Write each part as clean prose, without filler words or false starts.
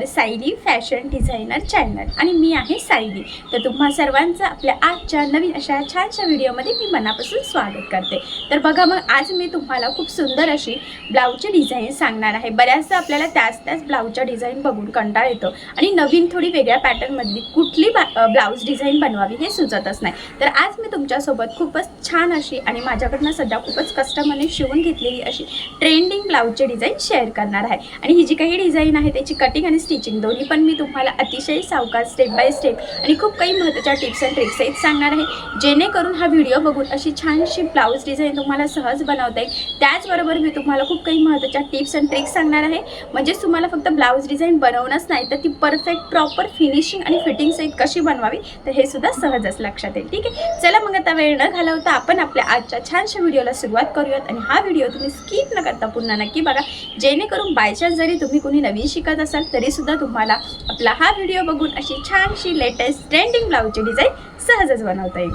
Sayali fashion designer channel आणि मी आहे सायली। तर तुम्हा सर्वांचं आपल्या आजच्या नवीन अशा छानशा व्हिडिओमध्ये मी मनापासून स्वागत करते। तर बघा मग आज मी तुम्हाला खूप सुंदर अशी ब्लाऊजची डिझाईन सांगणार आहे। बऱ्याचदा आपल्याला त्याच ब्लाऊजच्या डिझाईन बघून कंटाळा येतो आणि नवीन थोडी वेगळ्या पॅटर्नमधली कुठली ब्लाऊज डिझाईन बनवावी हे सुचतच नाही। तर आज मी तुमच्यासोबत खूपच छान अशी आणि माझ्याकडनं सध्या खूपच कस्टमरने शिवून घेतलेली अशी ट्रेंडिंग ब्लाऊजची डिझाईन शेअर करणार आहे। आणि ही जी काही डिझाईन आहे त्याची कटिंग आणि स्टिचिंग दोन्ही पण मी तुम्हाला अतिशय सावकाश स्टेप बाय स्टेप आणि खूप काही महत्त्वाच्या टिप्स अँड ट्रिक्स सहित सांगणार आहे, जेणेकरून हा व्हिडिओ बघून अशी छानशी ब्लाऊज डिझाईन तुम्हाला सहज बनवता येईल। त्याचबरोबर मी तुम्हाला खूप काही महत्त्वाच्या टिप्स अँड ट्रिक्स सांगणार आहे, म्हणजेच तुम्हाला फक्त ब्लाऊज डिझाईन बनवणंच नाही तर ती परफेक्ट प्रॉपर फिनिशिंग आणि फिटिंग सहित कशी बनवावी तर हे सुद्धा सहजच लक्षात येईल। ठीक आहे, चला मग आता वेळ न घालवता आपण आपल्या आजच्या छानशा व्हिडिओला सुरुवात करूयात। आणि हा व्हिडिओ तुम्ही स्किप न करता पुन्हा नक्की बघा, जेणेकरून बायचान्स जरी तुम्ही कोणी नवीन शिकत असाल तरी सुद्धा तुम्हाला आपला हा व्हिडिओ बघून अशी छानशी लेटेस्ट ट्रेंडिंग ब्लाऊजची डिझाईन सहजच बनवता येईल।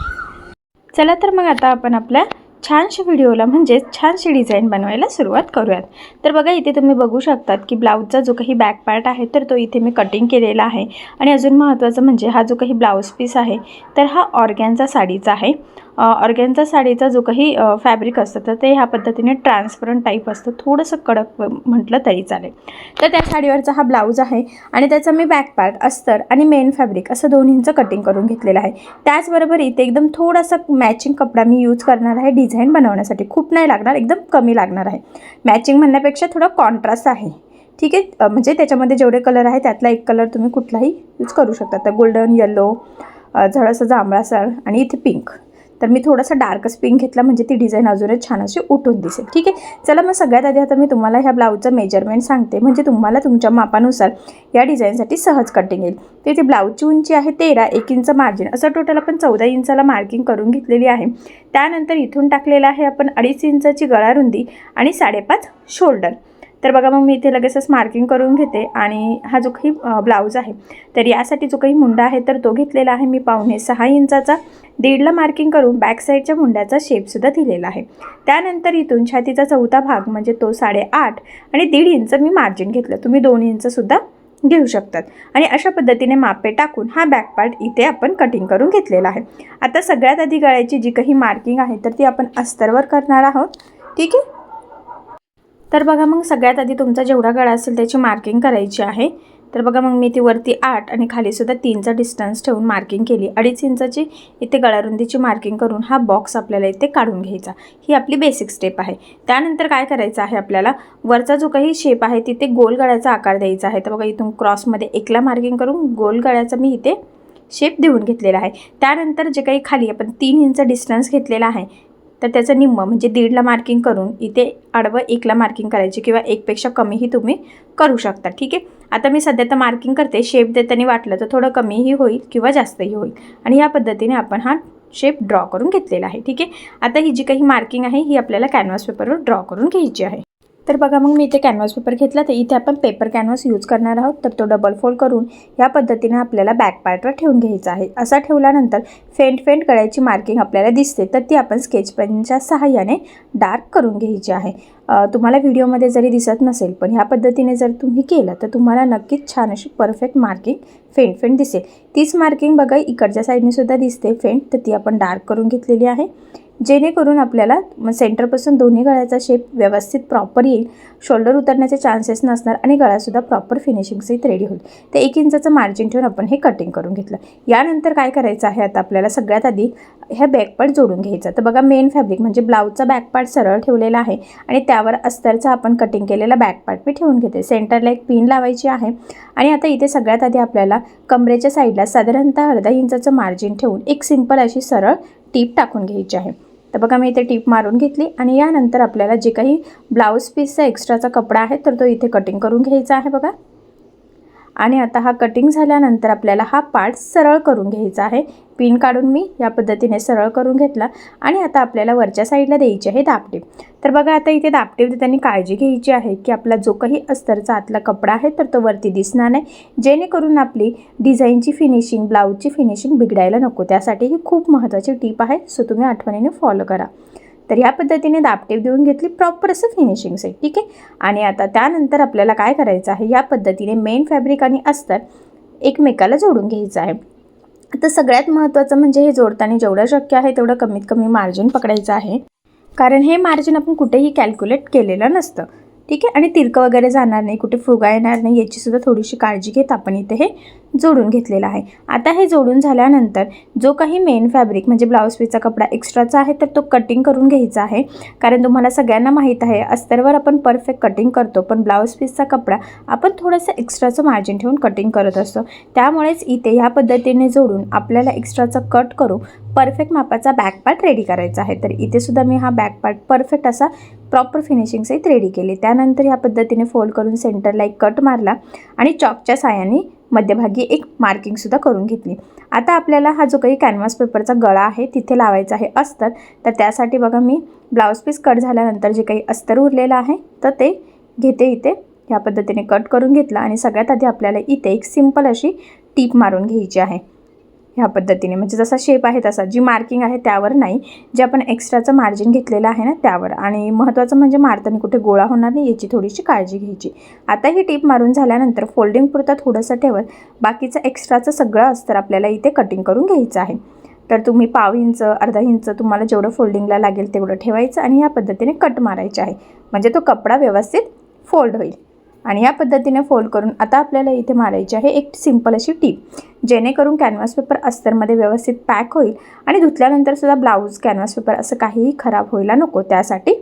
चला तर मग आता आपण आपल्या छानशा व्हिडिओला म्हणजे छानशी डिझाईन बनवायला सुरुवात करूयात। तर बघा इथे तुम्ही बघू शकतात की ब्लाऊजचा जो काही बॅक पार्ट आहे तर तो इथे मी कटिंग केलेला आहे। आणि अजून महत्त्वाचं म्हणजे हा जो काही ब्लाऊज पीस आहे तर हा ऑर्गॅन्झा साडीचा आहे। ऑर्गॅन्झा साडीचा जो काही फॅब्रिक असतं तर ते ह्या पद्धतीने ट्रान्सपरंट टाईप असतं, थोडंसं कडक म्हटलं तरी चालेल। तर त्या साडीवरचा हा ब्लाऊज आहे आणि त्याचा मी बॅक पार्ट अस्तर आणि मेन फॅब्रिक असं दोन्हींचं कटिंग करून घेतलेलं आहे। त्याचबरोबर इथे एकदम थोडासा मॅचिंग कपडा मी यूज करणार आहे डिझाईन बनवण्यासाठी, खूप नाही लागणार, एकदम कमी लागणार आहे। मॅचिंग म्हणण्यापेक्षा थोडा कॉन्ट्रास्ट आहे। ठीक आहे, म्हणजे त्याच्यामध्ये जेवढे कलर आहे त्यातला एक कलर तुम्ही कुठलाही यूज करू शकता। तर गोल्डन, येलो, थोडासा जांभळासर आणि इथे पिंक, तर मी थोडासा डार्कच पिंक घेतला म्हणजे ती डिझाईन अजूनच छान अशी उठून दिसेल। ठीक आहे, चला मग सगळ्यात आधी आता मी तुम्हाला ह्या ब्लाऊजचं मेजरमेंट सांगते, म्हणजे तुम्हाला तुमच्या मापानुसार या डिझाईनसाठी सहज कटिंग येईल। तर इथे ब्लाऊजची उंची आहे 13, 1 इंच मार्जिन, असं टोटल आपण 14 इंचाला मार्किंग करून घेतलेली आहे। त्यानंतर इथून टाकलेलं आहे आपण 2.5 इंचाची गळा रुंदी आणि 5.5 शोल्डर। तर बघा मग मी इथे लगेचच मार्किंग करून घेते। आणि हा जो काही ब्लाऊज आहे तर यासाठी जो काही मुंडा आहे तर तो घेतलेला आहे मी 5.25 इंचाचा। 1.5ला मार्किंग करून बॅक साईडच्या मुंड्याचा शेपसुद्धा दिलेला आहे। त्यानंतर इथून छातीचा चौथा भाग म्हणजे तो 8.5 आणि 1.5 इंच मी मार्जिन घेतलं, तुम्ही 2 इंचसुद्धा घेऊ शकतात। आणि अशा पद्धतीने मापे टाकून हा बॅक पार्ट इथे आपण कटिंग करून घेतलेला आहे। आता सगळ्यात आधी गळ्याची जी काही मार्किंग आहे तर ती आपण अस्तरवर करणार आहोत। ठीक आहे, तर बघा मग सगळ्यात आधी तुमचा जेवढा गळा असेल त्याची मार्किंग करायची आहे। तर बघा मग मी ती वरती 8 आणि खालीसुद्धा 3चा डिस्टन्स ठेवून मार्किंग केली। 2.5 इंचाची इथे गळारुंदीची मार्किंग करून हा बॉक्स आपल्याला इथे काढून घ्यायचा, ही आपली बेसिक स्टेप आहे। त्यानंतर काय करायचं आहे, आपल्याला वरचा जो काही शेप आहे तिथे गोल गळ्याचा आकार द्यायचा आहे। तर बघा इथून क्रॉसमध्ये 1ला मार्किंग करून गोल गळ्याचा मी इथे शेप देऊन घेतलेला आहे। त्यानंतर जे काही खाली आपण 3 इंच डिस्टन्स घेतलेला आहे तर त्याचं निम्म म्हणजे 1.5ला मार्किंग करून इथे आडवं 1ला मार्किंग करायची, किंवा 1पेक्षा कमीही तुम्ही करू शकता। ठीक आहे, आता मी सध्या तर मार्किंग करते, शेप देताना वाटलं तर थोडं कमीही होईल किंवा जास्तही होईल। आणि या पद्धतीने आपण हा शेप ड्रॉ करून घेतलेला आहे। ठीक आहे, आता ही जी काही मार्किंग आहे ही आपल्याला कॅनव्हास पेपरवर ड्रॉ करून घ्यायची आहे। तर बघा मग मी इथे कॅनव्हास पेपर घेतला, तर इथे आपण पेपर कॅनव्हास यूज करणार आहोत। तर तो डबल फोल्ड करून या पद्धतीने आपल्याला बॅक पार्टवर ठेवून घ्यायचा आहे। असा ठेवल्यानंतर फेंट गळ्याची मार्किंग आपल्याला दिसते तर ती आपण स्केच पेनच्या सहाय्याने डार्क करून घ्यायची आहे। तुम्हाला व्हिडिओमध्ये जरी दिसत नसेल पण ह्या पद्धतीने जर तुम्ही केलं तर तुम्हाला नक्कीच छान अशी परफेक्ट मार्किंग फेंट दिसेल। तीच मार्किंग बघा इकडच्या साईडने सुद्धा दिसते फेंट, तर ती आपण डार्क करून घेतलेली आहे, जेणेकरून आपल्याला सेंटरपासून दोन्ही गळ्याचा शेप व्यवस्थित प्रॉपर येईल, शोल्डर उतरण्याचे चान्सेस नसणार आणि गळासुद्धा प्रॉपर फिनिशिंग सहित रेडी होईल। तर 1 इंचाचं मार्जिन ठेवून आपण हे कटिंग करून घेतलं। यानंतर काय करायचं आहे, आता आपल्याला सगळ्यात आधी ह्या बॅक पार्ट जोडून घ्यायचा। तर बघा मेन फॅब्रिक म्हणजे ब्लाऊजचा बॅक पार्ट सरळ ठेवलेला आहे आणि त्यावर अस्तरचा आपण कटिंग केलेला बॅक पार्ट मी ठेवून घेते। सेंटरला एक पिन लावायची आहे। आणि आता इथे सगळ्यात आधी आपल्याला कमरेच्या साईडला साधारणतः 1/2 इंचाचं मार्जिन ठेवून एक सिंपल अशी सरळ टीप टाकून घ्यायची आहे। तर बघा मी इथे टीप मारून घेतली आणि यानंतर आपल्याला जे काही ब्लाऊज पीसचा एक्स्ट्राचा कपडा आहे तर तो इथे कटिंग करून घ्यायचा आहे बघा। आणि आता हा कटिंग झाल्यानंतर आपल्याला हा पार्ट सरळ करून घ्यायचा आहे। पिन काढून मी या पद्धतीने सरळ करून घेतला आणि आता आपल्याला वरच्या साईडला द्यायची आहे दाबटीप। तर बघा आता इथे दाबटीप देताना काळजी घ्यायची आहे की आपला जो काही अस्तरचा आतला कपडा आहे तर तो वरती दिसणार नाही, जेणेकरून आपली डिझाईनची फिनिशिंग, ब्लाऊजची फिनिशिंग बिघडायला नको। त्यासाठी ही खूप महत्त्वाची टीप आहे, सो तुम्ही आठवणीने फॉलो करा। तर ह्या पद्धतीने दाबटीप देऊन घेतली, प्रॉपर असं फिनिशिंग सहित. ठीक आहे. आणि आता त्यानंतर आपल्याला काय करायचं आहे, या पद्धतीने मेन फॅब्रिक आणि अस्तर एकमेकाला जोडून घ्यायचं आहे. आता सगळ्यात महत्त्वाचं म्हणजे हे जोडताना जेवढं शक्य आहे तेवढं कमीत कमी मार्जिन पकडायचं आहे, कारण हे मार्जिन आपण कुठेही कॅल्क्युलेट केलेलं नसतं. ठीक आहे. आणि तिरकं वगैरे जाणार नाही, कुठे फुगा येणार नाही, याचीसुद्धा थोडीशी काळजी घेत आपण इथे हे जोडून घेतलेलं आहे. आता हे जोडून झाल्यानंतर जो काही मेन फॅब्रिक म्हणजे ब्लाऊज पीसचा कपडा एक्स्ट्राचा आहे तर तो कटिंग करून घ्यायचा आहे, कारण तुम्हाला सगळ्यांना माहीत आहे अस्तरवर आपण परफेक्ट कटिंग करतो, पण ब्लाऊज पीसचा कपडा आपण थोडंसं एक्स्ट्राचं मार्जिन ठेवून कटिंग करत असतो. त्यामुळेच इथे ह्या पद्धतीने जोडून आपल्याला एक्स्ट्राचा कट करून परफेक्ट मापाचा बॅक पार्ट रेडी करायचा आहे. तर इथे सुद्धा मी हा बॅक पार्ट परफेक्ट असा प्रॉपर फिनिशिंग सहित रेडी केली. त्यानंतर ह्या पद्धतीने फोल्ड करून सेंटरला एक कट मारला आणि चॉकच्या साहाय्याने मध्यभागी एक मार्किंगसुद्धा करून घेतली. आता आपल्याला हा जो काही कॅनव्हास पेपरचा गळा आहे तिथे लावायचा आहे अस्तर. तर त्यासाठी बघा मी ब्लाऊज पीस कट झाल्यानंतर जे काही अस्तर उरलेलं आहे तर ते घेते, इथे ह्या पद्धतीने कट करून घेतला. आणि सगळ्यात आधी आपल्याला इथे एक सिंपल अशी टीप मारून घ्यायची आहे ह्या पद्धतीने, म्हणजे जसा शेप आहे तसा, जी मार्किंग आहे त्यावर नाही, जे आपण एक्स्ट्राचं मार्जिन घेतलेलं आहे ना त्यावर. आणि महत्त्वाचं म्हणजे मारताना कुठे गोळा होणार नाही याची थोडीशी काळजी घ्यायची. आता ही टीप मारून झाल्यानंतर फोल्डिंग पुरतं थोडंसं ठेवत बाकीचं एक्स्ट्राचं सगळं अस्तर आपल्याला इथे कटिंग करून घ्यायचं आहे. तर तुम्ही पाव इंच, अर्धा इंच तुम्हाला जेवढं फोल्डिंगला लागेल तेवढं ठेवायचं आणि ह्या पद्धतीने कट मारायचे आहे, म्हणजे तो कपडा व्यवस्थित फोल्ड होईल. आणि या पद्धतीने फोल्ड करून आता आपल्याला इथे मारायची आहे एक सिंपल अशी टीप, जेणेकरून कॅनव्हास पेपर अस्तरमध्ये व्यवस्थित पॅक होईल आणि धुतल्यानंतर सुद्धा ब्लाऊज कॅनव्हास पेपर असं काहीही खराब व्हायला नको, त्यासाठी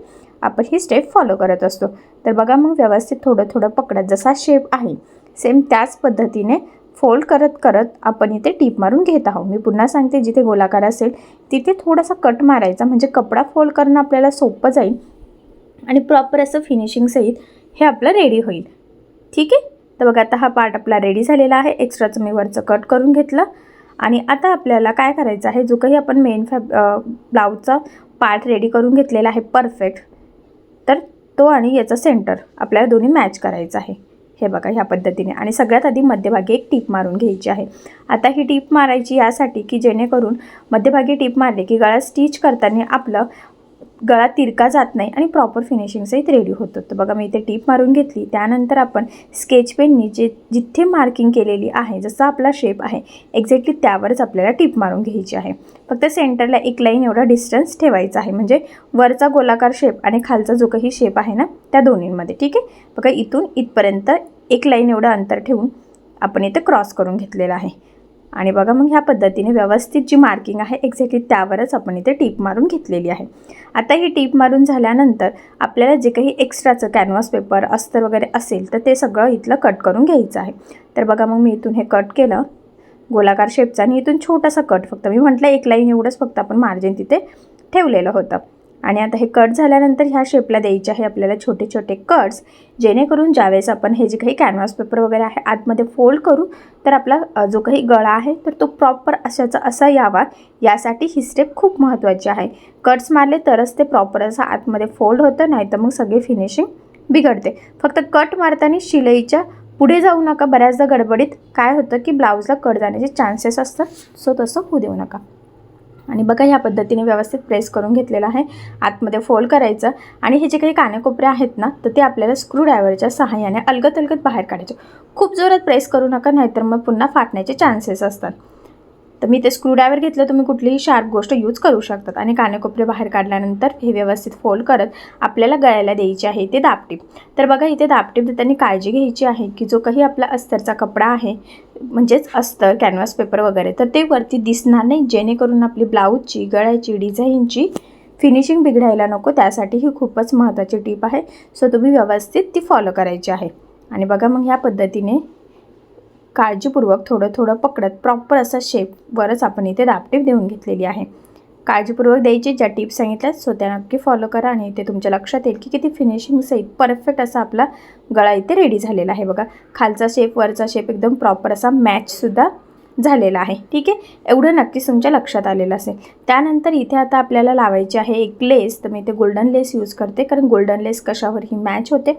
आपण ही स्टेप फॉलो करत असतो. तर बघा मग व्यवस्थित थोडं थोडं पकडत जसा शेप आहे सेम त्याच पद्धतीने फोल्ड करत करत आपण इथे टीप मारून घेत आहोत. मी पुन्हा सांगते, जिथे गोलाकार असेल तिथे थोडासा कट मारायचा, म्हणजे कपडा फोल्ड करणं आपल्याला सोपं जाईल आणि प्रॉपर असं फिनिशिंग सहित हे आपलं रेडी होईल. ठीक आहे. तर बघा आता हा पार्ट आपला रेडी झालेला आहे. एक्स्ट्राचं मी वरचं कट करून घेतलं. आणि आता आपल्याला काय करायचं आहे, जो काही आपण मेन ब्लाऊजचा पार्ट रेडी करून घेतलेला आहे परफेक्ट, तर तो आणि याचा सेंटर आपल्याला दोन्ही मॅच करायचं आहे. हे बघा ह्या पद्धतीने. आणि सगळ्यात आधी मध्यभागी एक टीप मारून घ्यायची आहे. आता ही टीप मारायची यासाठी की जेणेकरून मध्यभागी टीप मारली की गळा स्टिच करताना आपलं गळा तिरका जात नाही आणि प्रॉपर फिनिशिंग सहित रेडी होतो. तर बघा मी इथे टीप मारून घेतली. त्यानंतर आपण स्केच पेननी जिथे मार्किंग केलेली आहे, जसा आपला शेप आहे एक्झॅक्टली त्यावरच आपल्याला टीप मारून घ्यायची आहे. फक्त सेंटरला एक लाईन एवढा डिस्टन्स ठेवायचा आहे, म्हणजे वरचा गोलाकार शेप आणि खालचा जो काही शेप आहे ना त्या दोन्हींमध्ये. ठीक आहे. बघा इथून इथपर्यंत एक लाईन एवढं अंतर ठेवून आपण इथे क्रॉस करून घेतलेलं आहे. आणि बघा मग ह्या पद्धतीने व्यवस्थित जी मार्किंग आहे एक्झॅक्टली त्यावरच आपण इथे टीप मारून घेतलेली आहे. आता ही टीप मारून झाल्यानंतर आपल्याला जे काही एक्स्ट्राचं कॅनव्हास पेपर अस्तर वगैरे असेल तर ते सगळं इथलं कट करून घ्यायचं आहे. तर बघा मग मी इथून हे कट केलं गोलाकार शेपचा, आणि इथून छोटासा कट, फक्त मी म्हटलं एक लाईन एवढंच फक्त आपण मार्जिन तिथे ठेवलेलं होतं. आणि आता हे कट झाल्यानंतर ह्या शेपला द्यायचे आहे आपल्याला छोटे छोटे कट्स, जेणेकरून ज्यावेळेस आपण हे जे काही कॅनव्हास पेपर वगैरे आहे आतमध्ये फोल्ड करू तर आपला जो काही गळा आहे तर तो प्रॉपर अशाचा असा यावा, यासाठी ही स्टेप खूप महत्त्वाची आहे. कट्स मारले तरच ते प्रॉपर असं आतमध्ये फोल्ड होतं, नाही तर मग सगळे फिनिशिंग बिघडते. फक्त कट मारताना शिलाईच्या पुढे जाऊ नका. बऱ्याचदा गडबडीत काय होतं की ब्लाऊजला कट जाण्याचे चान्सेस असतात, सो तसं होऊ देऊ नका. आणि बघा ह्या पद्धतीने व्यवस्थित प्रेस करून घेतलेलं आहे. आतमध्ये फोल्ड करायचं आणि हे जे काही कानेकोपरे आहेत ना तर ते आपल्याला स्क्रूड्रायव्हरच्या सहाय्याने अलगद अलगद बाहेर काढायचे. खूप जोरात प्रेस करू नका, नाहीतर मग पुन्हा फाटण्याचे चान्सेस असतात. तर मी ते स्क्रूड्रायव्हर घेतलं, तुम्ही कुठलीही शार्प गोष्ट यूज करू शकतात. आणि कानेकोपरे बाहेर काढल्यानंतर हे व्यवस्थित फोल्ड करत आपल्याला गळ्याला द्यायची आहे ते दाबटीप. तर बघा इथे दाबटीप देताना काळजी घ्यायची आहे की जो काही आपला अस्तरचा कपडा आहे, म्हणजेच अस्तर कॅनव्हास पेपर वगैरे, तर ते वरती दिसणार नाही, जेणेकरून आपली ब्लाऊजची गळ्याची डिझाईनची फिनिशिंग बिघडायला नको. त्यासाठी ही खूपच महत्त्वाची टीप आहे, सो तुम्ही व्यवस्थित ती फॉलो करायची आहे. आणि बघा मग ह्या पद्धतीने काळजीपूर्वक थोडं थोडं पकडत प्रॉपर असा शेपवरच आपण इथे दाबटीप देऊन घेतलेली आहे. काळजीपूर्वक द्यायची, ज्या टिप्स सांगितल्यात सो त्या नक्की फॉलो करा आणि ते तुमच्या लक्षात येईल की किती फिनिशिंग सहित परफेक्ट असा आपला गळा इथे रेडी झालेला आहे. बघा खालचा शेप वरचा शेप एकदम प्रॉपर असा मॅचसुद्धा झालेला आहे. ठीक आहे. एवढं नक्कीच तुमच्या लक्षात आलेलं असेल. त्यानंतर इथे आता आपल्याला लावायची आहे एक लेस. तर मी इथे गोल्डन लेस यूज करते, कारण गोल्डन लेस कशावरही मॅच होते.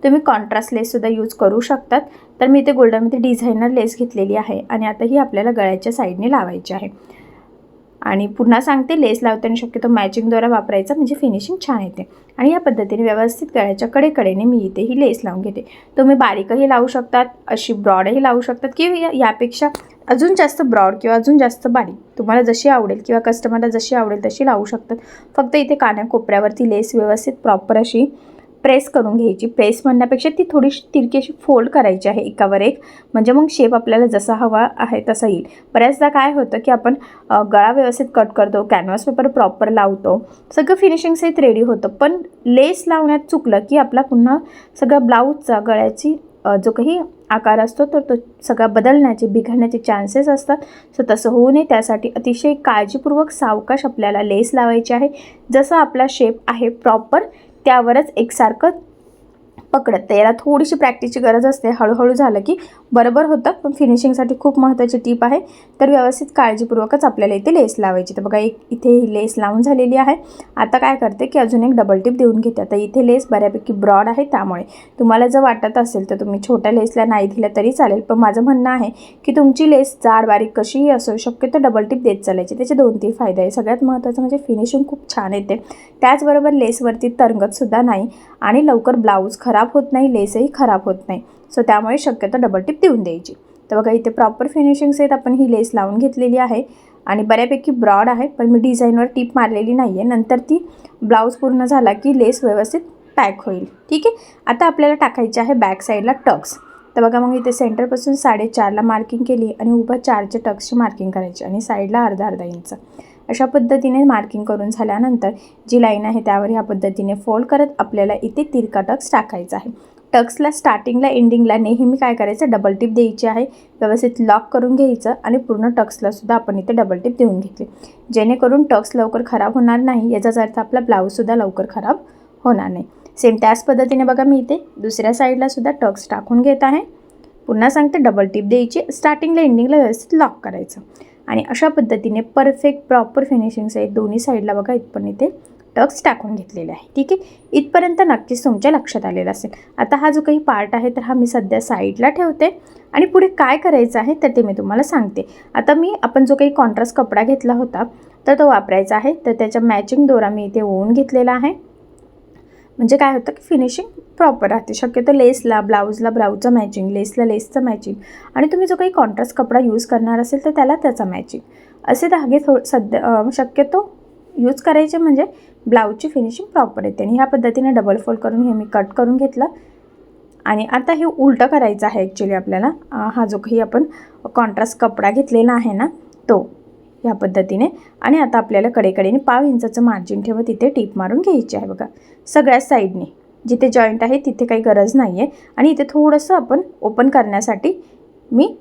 तुम्ही कॉन्ट्रास्ट लेससुद्धा यूज करू शकतात. तर मी इथे गोल्डनमध्ये डिझायनर लेस घेतलेली आहे आणि आता ही आपल्याला गळ्याच्या साईडने लावायची आहे. आणि पुन्हा सांगते, लेस लावताना शक्यतो मॅचिंग दोरा वापरायचा, म्हणजे फिनिशिंग छान येते. आणि या पद्धतीने व्यवस्थित गळ्याच्या कडेकडेने मी इथे ही लेस लावून घेते. तुम्ही बारीकही लावू शकतात, अशी ब्रॉडही लावू शकतात, किंवा यापेक्षा अजून जास्त ब्रॉड किंवा अजून जास्त बारीक तुम्हाला जशी आवडेल किंवा कस्टमरला जशी आवडेल तशी लावू शकतात. फक्त इथे कानाकोपऱ्यावरती लेस व्यवस्थित प्रॉपर अशी प्रेस करून घ्यायची. प्रेस म्हणण्यापेक्षा ती थोडीशी तिरकी अशी फोल्ड करायची आहे एकावर एक, म्हणजे मग शेप आपल्याला जसा हवा आहे तसा येईल. बऱ्याचदा काय होतं की आपण गळा व्यवस्थित कट करतो, कॅनव्हास पेपर प्रॉपर लावतो, सगळं फिनिशिंग सहित रेडी होतं, पण लेस लावण्यात चुकलं की आपला पुन्हा सगळं ब्लाऊजचा गळ्याची जो काही आकार असतो तर तो सगळा बदलण्याचे बिघडण्याचे चान्सेस असतात. सो तसं होऊ नये त्यासाठी अतिशय काळजीपूर्वक सावकाश आपल्याला लेस लावायची आहे. जसं आपला शेप आहे प्रॉपर त्यावरच एकसारखं पकडत. त्याला थोडीशी प्रॅक्टिसची गरज असते, हळूहळू झालं की बरोबर होतं. पण फिनिशिंगसाठी खूप महत्त्वाची टीप आहे, तर व्यवस्थित काळजीपूर्वकच आपल्याला इथे लेस लावायची. तर बघा इथे ही लेस लावून झालेली आहे. आता काय करते की अजून एक डबल टिप देऊन घेते. आता इथे लेस बऱ्यापैकी ब्रॉड आहे, त्यामुळे तुम्हाला जर वाटत असेल तर तुम्ही छोट्या लेसला नाही दिलं तरी चालेल, पण माझं म्हणणं आहे की तुमची लेस जाड बारीक कशीही असू शकते, तर डबल टिप देत चालायची. त्याचे 2-3 फायदे आहे. सगळ्यात महत्त्वाचं म्हणजे फिनिशिंग खूप छान येते, त्याचबरोबर लेसवरती तरंगतसुद्धा नाही आणि लवकर ब्लाऊज खराब होत नाही, लेसही खराब होत नाही. सो त्यामुळे शक्यतो डबल टिप देऊन द्यायची. तर बघा इथे प्रॉपर फिनिशिंग सहित आपण ही लेस लावून घेतलेली आहे आणि बऱ्यापैकी ब्रॉड आहे, पण मी डिझाईनवर टिप मारलेली नाही आहे. नंतर ती ब्लाऊज पूर्ण झाला की लेस व्यवस्थित पॅक होईल. ठीक आहे. आता आपल्याला टाकायचे आहे बॅक साईडला टक्स. तर बघा मग इथे सेंटरपासून 4.5ला मार्किंग केली आणि उभं 4चे टक्सची मार्किंग करायची आणि साईडला अर्धा इंच अशा पद्धतीने मार्किंग करून झाल्यानंतर जी लाईन आहे त्यावर ह्या पद्धतीने फोल्ड करत आपल्याला इथे तिरका टक्स टाकायचा आहे. टक्सला स्टार्टिंगला एंडिंगला नेहमी काय करायचं, डबल टिप द्यायची आहे. व्यवस्थित लॉक करून घ्यायचं आणि पूर्ण टक्सला सुद्धा आपण इथे डबल टिप देऊन घेतली, जेणेकरून टक्स लवकर खराब होणार नाही. याचाच अर्थ आपला ब्लाऊजसुद्धा लवकर खराब होणार नाही. सेम त्याच पद्धतीने बघा मी इथे दुसऱ्या साईडला सुद्धा टक्स टाकून घेत आहे. पुन्हा सांगते, डबल टिप द्यायची, स्टार्टिंगला एंडिंगला व्यवस्थित लॉक करायचं आणि अशा पद्धतीने परफेक्ट प्रॉपर फिनिशिंग्स आहेत दोन्ही साईडला. बघा इथपर्यंत इथे टक्स टाकून घेतलेले आहे. ठीक आहे. इथपर्यंत नक्कीच तुमच्या लक्षात आलेलं असेल. आता हा जो काही पार्ट आहे तर हा मी सध्या साईडला ठेवते आणि पुढे काय करायचं आहे तर ते मी तुम्हाला सांगते. आता आपण जो काही कॉन्ट्रास्ट कपडा घेतला होता तर तो वापरायचा आहे. तर त्याच्या मॅचिंग दोरा मी इथे ओवून घेतलेला आहे, म्हणजे काय होतं की फिनिशिंग प्रॉपर राहते. शक्यतो लेसला ब्लाऊजचं मॅचिंग, लेसला लेसचं मॅचिंग आणि तुम्ही जो काही कॉन्ट्रास्ट कपडा यूज करणार असेल तर त्याला त्याचा मॅचिंग असे धागे सध्या शक्यतो यूज करायचे, म्हणजे ब्लाऊजची फिनिशिंग प्रॉपर येते. आणि ह्या पद्धतीने डबल फोल्ड करून हे मी कट करून घेतलं आणि आता हे उलटं करायचं आहे ॲक्च्युली आपल्याला. हा जो काही आपण कॉन्ट्रास्ट कपडा घेतलेला आहे ना तो ह्या पद्धतीने. आणि आता आपल्याला कडेकडेने 1/2 इंचाचं मार्जिन ठेवत तिथे टिप मारून घ्यायची आहे. बघा सगळ्या साईडने जिथे जॉईंट आहे तिथे काही गरज नाही आहे आणि इथे थोडंसं आपण ओपन करण्यासाठी मी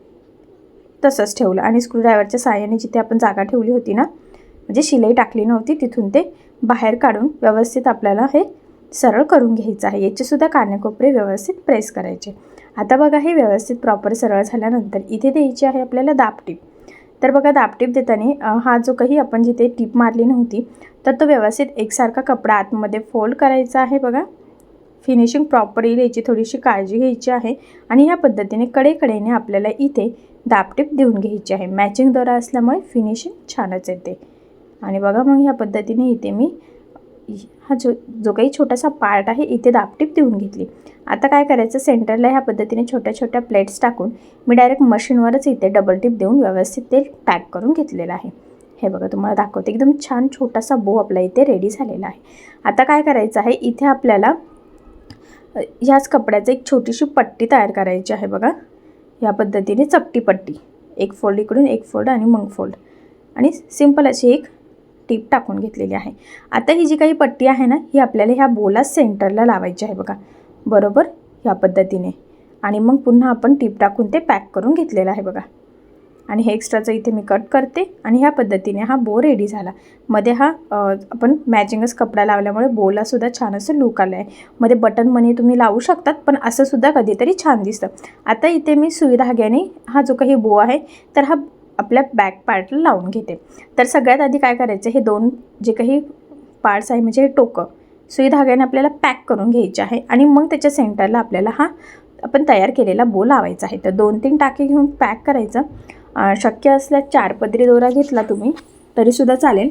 तसंच ठेवलं आणि स्क्रूड्रायव्हरच्या साहाय्याने जिथे आपण जागा ठेवली होती ना, म्हणजे शिलाई टाकली नव्हती, तिथून ते बाहेर काढून व्यवस्थित आपल्याला हे सरळ करून घ्यायचं आहे. याचेसुद्धा कानाकोपरे व्यवस्थित प्रेस करायचे. आता बघा हे व्यवस्थित प्रॉपर सरळ झाल्यानंतर इथे द्यायची आहे आपल्याला दाबटीप. तर बघा दाबटीप देताना हा जो काही आपण जिथे टीप मारली नव्हती तर तो व्यवस्थित एकसारखा कपडा आतमध्ये फोल्ड करायचा आहे. बघा फिनिशिंग प्रॉपर येईल याची थोडीशी काळजी घ्यायची आहे आणि ह्या पद्धतीने कडेकडेने आपल्याला इथे दाबटीप देऊन घ्यायची आहे. मॅचिंग दोरा असल्यामुळे फिनिशिंग छानच येते. आणि बघा मग ह्या पद्धतीने इथे मी हा जो काही छोटासा पार्ट आहे इथे दाबटीप देऊन घेतली. आता काय करायचं, सेंटरला ह्या पद्धतीने छोट्या छोट्या प्लेट्स टाकून मी डायरेक्ट मशीनवरच इथे डबल टिप देऊन व्यवस्थित ते पॅक करून घेतलेलं आहे. हे बघा तुम्हाला दाखवते, एकदम छान छोटासा बो आपला इथे रेडी झालेला आहे. आता काय करायचं आहे, इथे आपल्याला ह्याच कपड्याचं एक छोटीशी पट्टी तयार करायची आहे. बघा ह्या पद्धतीने चपटी पट्टी, एक फोल्ड इकडून एक फोल्ड आणि मग फोल्ड आणि सिंपल अशी एक टीप टाकून घेतलेली आहे. आता ही जी काही पट्टी आहे ना ही आपल्याला ह्या बोला सेंटरला लावायची आहे. बघा बरोबर ह्या पद्धतीने आणि मग पुन्हा आपण टीप टाकून ते पॅक करून घेतलेलं आहे. बघा आणि हे एक्स्ट्राचं इथे मी कट करते आणि ह्या पद्धतीने हा बो रेडी झाला. मध्ये हा आपण मॅचिंगच कपडा लावल्यामुळे बोलासुद्धा छान असं लुक आलं आहे. मध्ये बटन मनी तुम्ही लावू शकतात, पण असं सुद्धा कधीतरी छान दिसतं. आता इथे मी सुई धाग्याने हा जो काही बो आहे तर हा आपल्या बॅक पार्टला लावून घेते. तर सगळ्यात आधी काय करायचं, हे दोन जे काही पार्ट्स आहे म्हणजे हे टोकं सुई धाग्याने आपल्याला पॅक करून घ्यायचे आहे आणि मग त्याच्या सेंटरला आपल्याला हा आपण तयार केलेला बो लावायचा आहे. तर 2-3 टाके घेऊन पॅक करायचं. शक्य असल्यास 4 पदरी दोरा घेतला तुम्ही तरीसुद्धा चालेल.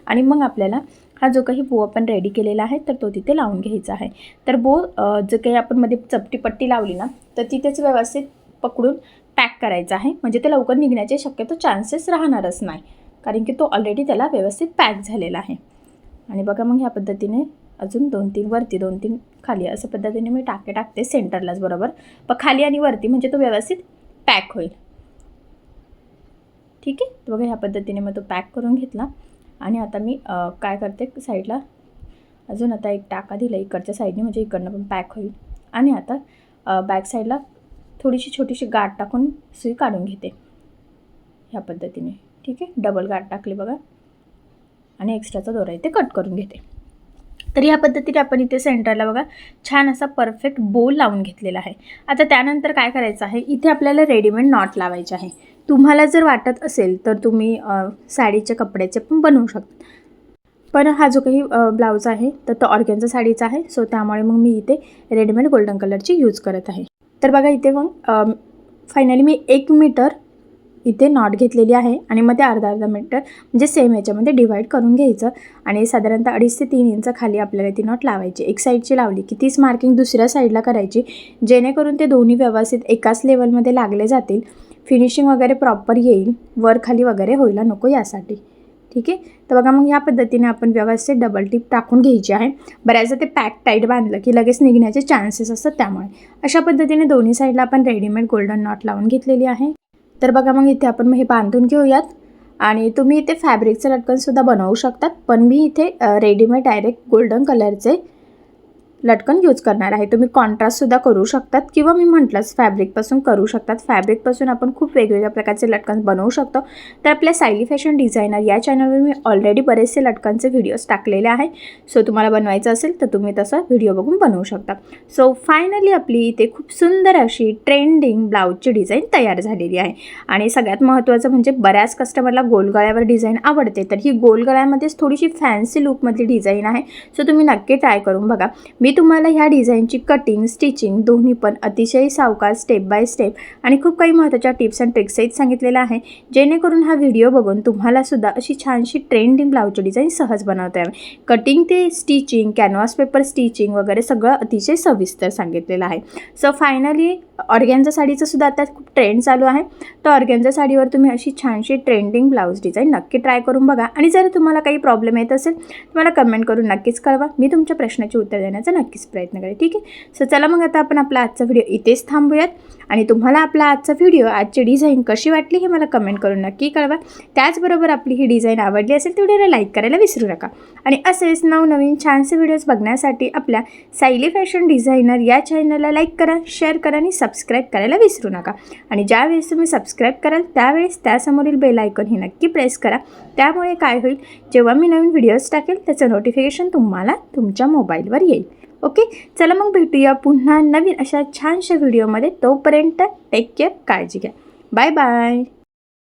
आणि मग आपल्याला हा जो काही बो आपण रेडी केलेला आहे तर तो तिथे लावून घ्यायचा आहे. तर बो जे काही आपण मध्ये चपटी पट्टी लावली ना तर तिथेच व्यवस्थित पकडून पॅक करायचा आहे, म्हणजे ते लवकर निघण्याचे शक्यतो चान्सेस राहणारच नाही, कारण की तो ऑलरेडी त्याला व्यवस्थित पॅक झालेला आहे. आणि बघा मग ह्या पद्धतीने अजून 2-3 वरती 2-3 खाली असं पद्धतीने मी टाकते सेंटरलाच बरोबर, पण खाली आणि वरती म्हणजे तो व्यवस्थित पॅक होईल. ठीक आहे. तर बघा ह्या पद्धतीने मग तो पॅक करून घेतला. आणि आता मी काय करते साईडला अजून आता एक टाका दिला इकडच्या साईडने, म्हणजे इकडनं पण पॅक होईल. आणि आता बॅक साईडला थोडीशी छोटीशी गाठ टाकून सुई काढून घेते ह्या पद्धतीने. ठीक आहे. डबल गाठ टाकली बघा आणि एक्स्ट्राचा दोरा इथे कट करून घेते. तर ह्या पद्धतीने आपण इथे सेंटरला बघा छान असा परफेक्ट बोल लावून घेतलेला आहे. आता त्यानंतर काय करायचं आहे, इथे आपल्याला रेडीमेड नॉट लावायचे आहे. तुम्हाला जर वाटत असेल तर तुम्ही साडीच्या कपड्याचे पण बनवू शकता, पण हा जो काही ब्लाऊज आहे तर तो ऑर्गेन्झा साडीचा आहे, सो त्यामुळे मग मी इथे रेडीमेड गोल्डन कलरची यूज करत आहे. तर बघा इथे मग फायनली मी 1 मीटर इथे नॉट घेतलेली आहे आणि मग ते अर्धा मीटर म्हणजे सेम याच्यामध्ये डिवाईड करून घ्यायचं. आणि साधारणतः 2.5 ते 3 इंच खाली आपल्याला ती नॉट लावायची. एक साईडची लावली की तीच मार्किंग दुसऱ्या साईडला करायची, जेणेकरून ते दोन्ही व्यवस्थित एकाच लेवलमध्ये लागले जातील, फिनिशिंग वगैरे प्रॉपर येईल, वर खाली वगैरे व्हायला नको यासाठी. ठीक आहे. तर बघा मग ह्या पद्धतीने आपण व्यवस्थित डबल टिप टाकून घ्यायची आहे. बऱ्याचदा ते पॅक टाईट बांधलं की लगेच निघण्याचे चान्सेस असतात, त्यामुळे अशा पद्धतीने दोन्ही साईडला आपण रेडीमेड गोल्डन नॉट लावून घेतलेली आहे. तर बघा मग इथे आपण हे बांधून घेऊयात. आणि तुम्ही इथे फॅब्रिकचं लटकनसुद्धा बनवू शकतात, पण मी इथे रेडीमेड डायरेक्ट गोल्डन कलरचे लटकन यूज करणार आहे. तुम्ही कॉन्ट्रास्टसुद्धा करू शकतात किंवा मी म्हटलंच फॅब्रिकपासून करू शकतात. फॅब्रिकपासून आपण खूप वेगवेगळ्या प्रकारचे लटकन बनवू शकतो. तर आपल्या सायली फॅशन डिझायनर या चॅनलवर मी ऑलरेडी बरेचसे लटकनचे व्हिडिओज टाकलेले आहे, सो तुम्हाला बनवायचं असेल तर तुम्ही तसा व्हिडिओ बघून बनवू शकता. सो फायनली आपली इथे खूप सुंदर अशी ट्रेंडिंग ब्लाऊजची डिझाईन तयार झालेली आहे. आणि सगळ्यात महत्त्वाचं म्हणजे बऱ्याच कस्टमरला गोलगळ्यावर डिझाईन आवडते, तर ही गोलगळ्यामध्येच थोडीशी फॅन्सी लुकमधली डिझाईन आहे, सो तुम्ही नक्की ट्राय करून बघा. मी तुम्हाला ह्या डिझाईनची कटिंग स्टिचिंग दोन्ही पण अतिशय सावकाश स्टेप बाय स्टेप आणि खूप काही महत्त्वाच्या टिप्स अँड ट्रिक्ससहित सांगितलेलं आहे, जेणेकरून हा व्हिडिओ बघून तुम्हालासुद्धा अशी छानशी ट्रेंडिंग ब्लाऊजची डिझाईन सहज बनवता यावी. कटिंग ते स्टिचिंग, कॅनव्हास पेपर स्टिचिंग वगैरे सगळं अतिशय सविस्तर सांगितलेलं आहे. सो फायनली ऑर्गेन्झा साडीचं सुद्धा आता खूप ट्रेंड चालू आहे, तर ऑर्गेन्झा साडीवर तुम्ही अशी छानशी ट्रेंडिंग ब्लाऊज डिझाईन नक्की ट्राय करून बघा. आणि जर तुम्हाला काही प्रॉब्लेम येत असेल तुम्हाला कमेंट करून नक्कीच कळवा, मी तुमच्या प्रश्नाचे उत्तर देण्याचा नक्कीच प्रयत्न करेन. ठीक आहे. सो चला मग आता आपण आपला आजचा व्हिडिओ इथेच थांबूयात. आणि तुम्हाला आपला आजचा व्हिडिओ, आजची डिझाईन कशी वाटली हे मला कमेंट करून नक्की कळवा. त्याचबरोबर आपली ही डिझाईन आवडली असेल तर व्हिडिओला लाईक करायला विसरू नका. आणि असेच नवनवीन छानसे व्हिडिओज बघण्यासाठी आपल्या सायली फॅशन डिझायनर या चॅनलला लाईक करा, शेअर करा आणि सबस्क्राईब करायला विसरू नका. आणि ज्यावेळेस तुम्ही सबस्क्राईब कराल त्यावेळेस त्यासमोरील बेल आयकॉन ही नक्की प्रेस करा. त्यामुळे काय होईल, जेव्हा मी नवीन व्हिडिओज टाकेल त्याचं नोटिफिकेशन तुम्हाला तुमच्या मोबाईलवर येईल. ओके. चला मग भेटूया पुन्हा नवीन अशा छानशा व्हिडिओमध्ये. तोपर्यंत टेक केअर, काळजी घ्या. Bye bye.